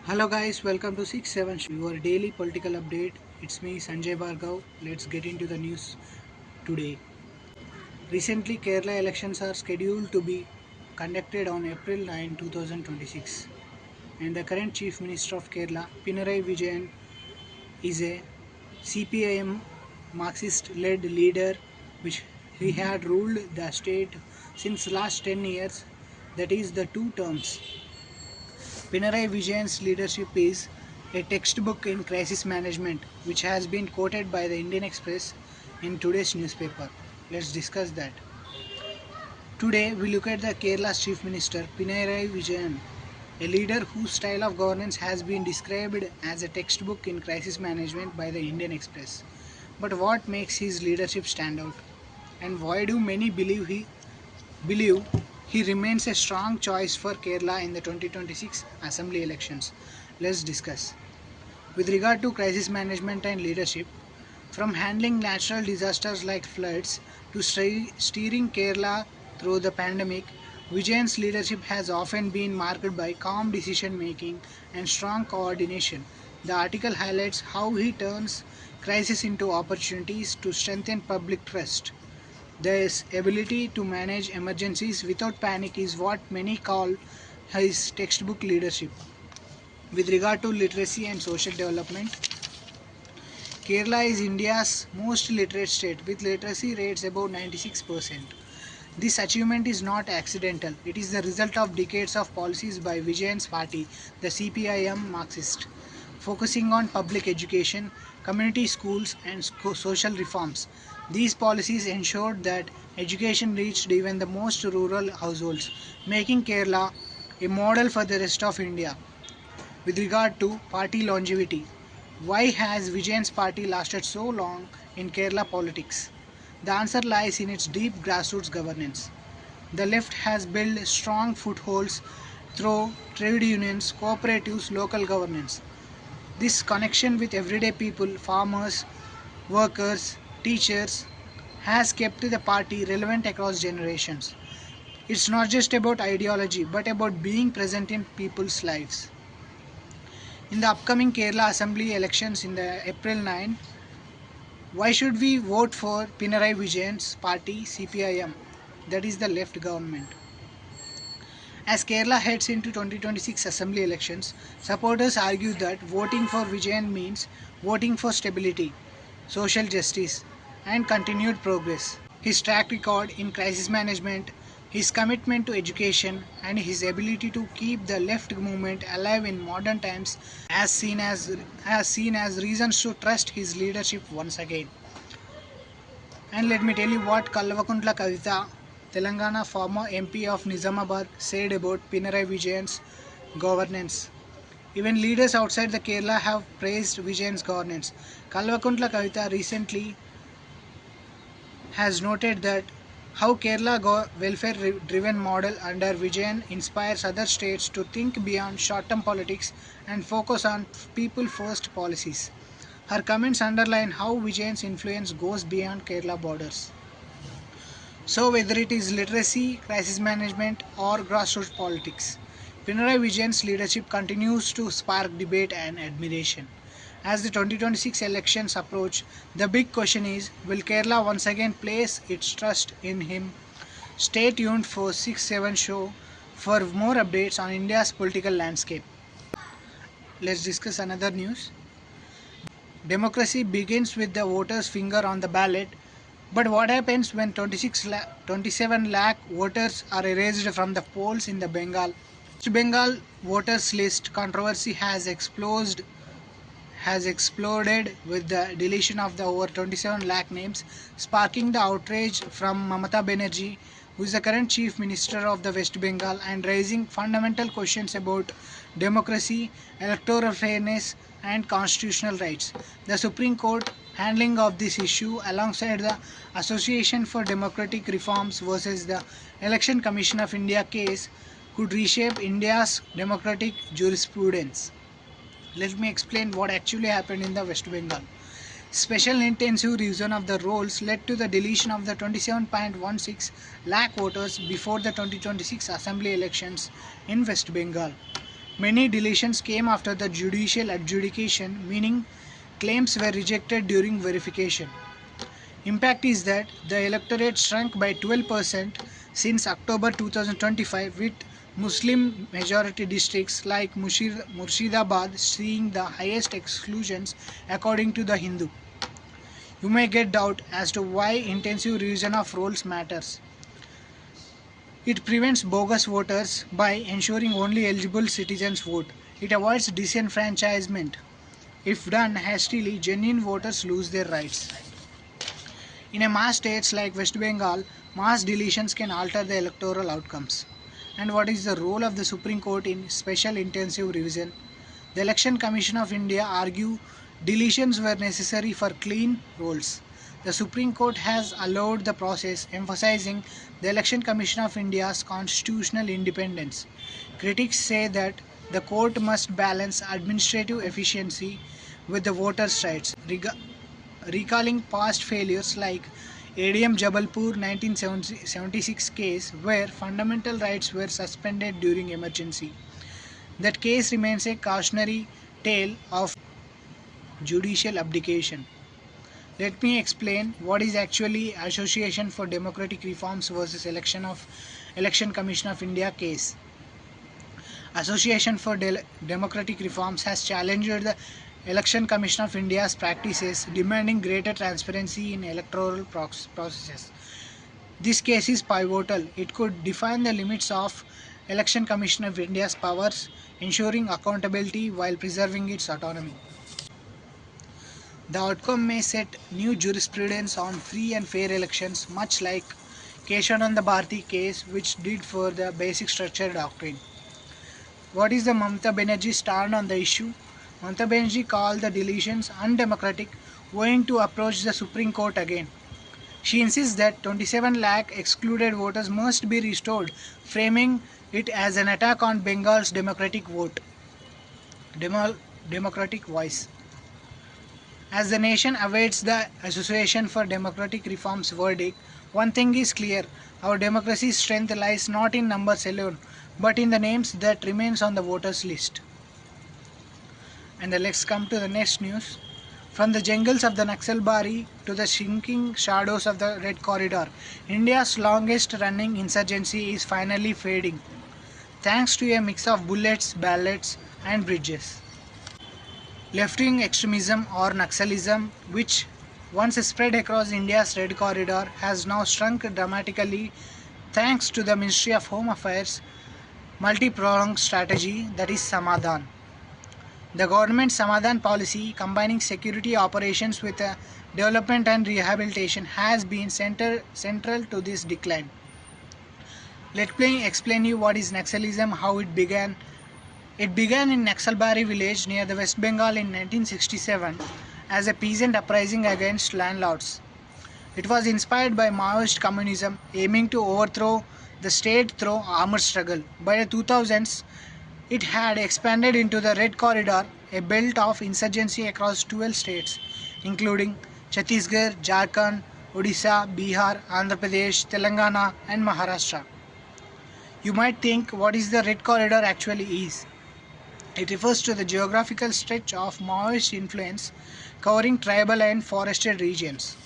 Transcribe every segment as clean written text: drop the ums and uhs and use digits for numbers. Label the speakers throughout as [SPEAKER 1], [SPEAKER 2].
[SPEAKER 1] Hello guys, welcome to 6-7 your daily political update. It's me Sanjay Bhargav. Let's get into the news today. Recently, Kerala elections are scheduled to be conducted on April 9, 2026. And the current Chief Minister of Kerala, Pinarayi Vijayan, is a CPIM Marxist-led leader which he had ruled the state since last 10 years, that is the two terms. Pinarayi Vijayan's leadership is a textbook in crisis management, which has been quoted by the Indian Express in today's newspaper. Let's discuss that. Today, we look at the Kerala's Chief Minister, Pinarayi Vijayan, a leader whose style of governance has been described as a textbook in crisis management by the Indian Express. But what makes his leadership stand out? And why do many believe he remains a strong choice for Kerala in the 2026 Assembly elections? Let's discuss. With regard to crisis management and leadership, from handling natural disasters like floods to steering Kerala through the pandemic, Vijayan's leadership has often been marked by calm decision making and strong coordination. The article highlights how he turns crisis into opportunities to strengthen public trust. This ability to manage emergencies without panic is what many call his textbook leadership. With regard to literacy and social development, Kerala is India's most literate state with literacy rates above 96%. This achievement is not accidental. It is the result of decades of policies by Vijayan's party, the CPIM Marxist, focusing on public education, community schools, and social reforms. These policies ensured that education reached even the most rural households, making Kerala a model for the rest of India. With regard to party longevity, why has Vijayan's party lasted so long in Kerala politics? The answer lies in its deep grassroots governance. The left has built strong footholds through trade unions, cooperatives, local governance. This connection with everyday people, farmers, workers, teachers, has kept the party relevant across generations. It's not just about ideology but about being present in people's lives. In the upcoming Kerala Assembly elections in the April 9, why should we vote for Pinarayi Vijayan's party CPIM, that is the left government? As Kerala heads into 2026 Assembly elections, supporters argue that voting for Vijayan means voting for stability, social justice, and continued progress. His track record in crisis management, his commitment to education, and his ability to keep the left movement alive in modern times has seen as reasons to trust his leadership once again. And let me tell you what Kavitha, Telangana former MP of Nizamabad, said about Pinarayi Vijayan's governance. Even leaders outside the Kerala have praised Vijayan's governance. Kavitha recently has noted that how Kerala welfare-driven model under Vijayan inspires other states to think beyond short-term politics and focus on people-first policies. Her comments underline how Vijayan's influence goes beyond Kerala borders. So whether it is literacy, crisis management or grassroots politics, Pinarayi Vijayan's leadership continues to spark debate and admiration. As the 2026 elections approach, the big question is, will Kerala once again place its trust in him? Stay tuned for 6-7 show for more updates on India's political landscape. Let's discuss another news. Democracy begins with the voter's finger on the ballot, but what happens when 27 lakh voters are erased from the polls in the West Bengal voters list controversy has exploded with the deletion of the over 27 lakh names, sparking the outrage from Mamata Banerjee, who is the current Chief Minister of the West Bengal, and raising fundamental questions about democracy, electoral fairness, and constitutional rights. The Supreme Court handling of this issue alongside the Association for Democratic Reforms versus the Election Commission of India case could reshape India's democratic jurisprudence. Let me explain what actually happened in the West Bengal. Special intensive revision of the rolls led to the deletion of the 27.16 lakh voters before the 2026 Assembly elections in West Bengal. Many deletions came after the judicial adjudication, meaning claims were rejected during verification. Impact is that the electorate shrunk by 12% since October 2025, with Muslim majority districts like Murshidabad seeing the highest exclusions according to the Hindu. You may get doubt as to why intensive revision of rolls matters. It prevents bogus voters by ensuring only eligible citizens vote. It avoids disenfranchisement. If done hastily, genuine voters lose their rights. In a mass states like West Bengal, mass deletions can alter the electoral outcomes. And what is the role of the Supreme Court in special intensive revision? The Election Commission of India argue deletions were necessary for clean rolls. The Supreme Court has allowed the process, emphasizing the Election Commission of India's constitutional independence. Critics say that the court must balance administrative efficiency with the voters' rights, recalling past failures like ADM Jabalpur 1976 case where fundamental rights were suspended during emergency. That case remains a cautionary tale of judicial abdication. Let me explain what is actually Association for Democratic Reforms versus Election Commission of India case. Association for Democratic Reforms has challenged the Election Commission of India's practices, demanding greater transparency in electoral processes. This case is pivotal. It could define the limits of Election Commission of India's powers, ensuring accountability while preserving its autonomy. The outcome may set new jurisprudence on free and fair elections, much like Keshananda Bharati case, which did for the basic structure doctrine. What is the Mamata Banerjee stand on the issue? Mamata Banerjee called the deletions undemocratic, owing to approach the Supreme Court again. She insists that 27 lakh excluded voters must be restored, framing it as an attack on Bengal's democratic voice. As the nation awaits the Association for Democratic Reform's verdict, one thing is clear: our democracy's strength lies not in numbers alone, but in the names that remains on the voters' list. And let's come to the next news. From the jungles of the Naxalbari to the shrinking shadows of the Red Corridor, India's longest running insurgency is finally fading, thanks to a mix of bullets, ballots, and bridges. Left-wing extremism or Naxalism, which once spread across India's Red Corridor, has now shrunk dramatically thanks to the Ministry of Home Affairs' multi-pronged strategy, that is SAMADHAN. The government's SAMADHAN policy, combining security operations with development and rehabilitation, has been central to this decline. Let me explain you what is Naxalism, how it began. It began in Naxalbari village near the West Bengal in 1967 as a peasant uprising against landlords. It was inspired by Maoist communism, aiming to overthrow the state through armed struggle. By the 2000s, it had expanded into the Red Corridor, a belt of insurgency across 12 states, including Chhattisgarh, Jharkhand, Odisha, Bihar, Andhra Pradesh, Telangana, and Maharashtra. You might think, what is the Red Corridor actually is? It refers to the geographical stretch of Maoist influence covering tribal and forested regions.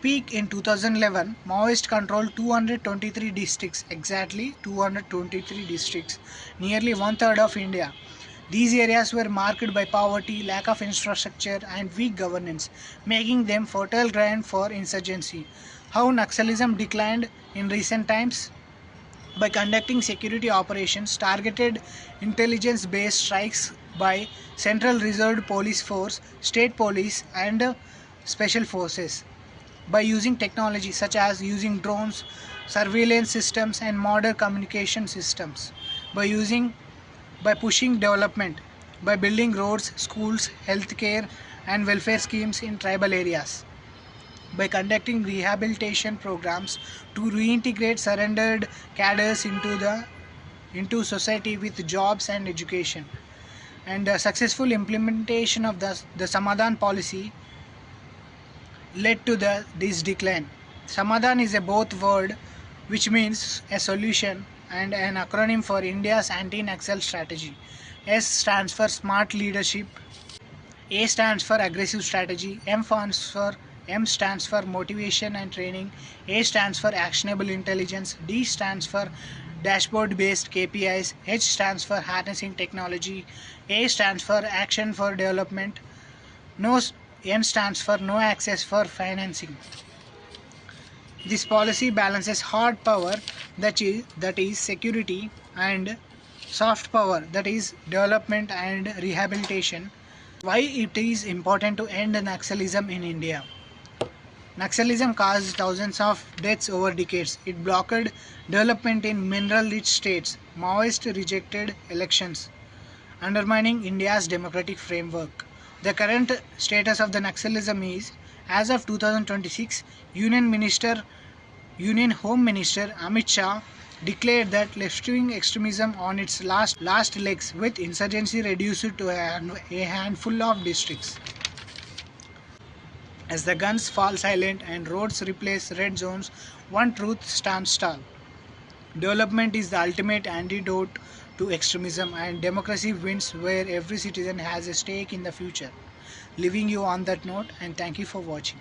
[SPEAKER 1] Peak in 2011, Maoist controlled 223 districts, exactly 223 districts, nearly one-third of India. These areas were marked by poverty, lack of infrastructure, and weak governance, making them fertile ground for insurgency. How Naxalism declined in recent times? By conducting security operations, targeted intelligence-based strikes by Central Reserve Police Force, State Police, and Special Forces. By using technology such as using drones, surveillance systems, and modern communication systems. By pushing development, by building roads, schools, healthcare, and welfare schemes in tribal areas. By conducting rehabilitation programs to reintegrate surrendered cadres into society with jobs and education. And the successful implementation of the SAMADHAN policy led to this decline. SAMADHAN is a both word which means a solution, and an acronym for India's anti-Naxal strategy. S stands for smart leadership, A stands for aggressive strategy, M stands for motivation and training, A stands for actionable intelligence, D stands for dashboard based KPIs, H stands for harnessing technology, A stands for action for development, no N stands for no access for financing. This policy balances hard power, that is security, and soft power, that is development and rehabilitation. Why it is important to end Naxalism in India? Naxalism caused thousands of deaths over decades. It blocked development in mineral-rich states. Maoists rejected elections, undermining India's democratic framework. The current status of the Naxalism is, as of 2026, Union Home Minister Amit Shah declared that left-wing extremism on its last legs, with insurgency reduced to a handful of districts. As the guns fall silent and roads replace red zones, one truth stands tall. Development is the ultimate antidote to extremism, and democracy wins where every citizen has a stake in the future. Leaving you on that note, and thank you for watching.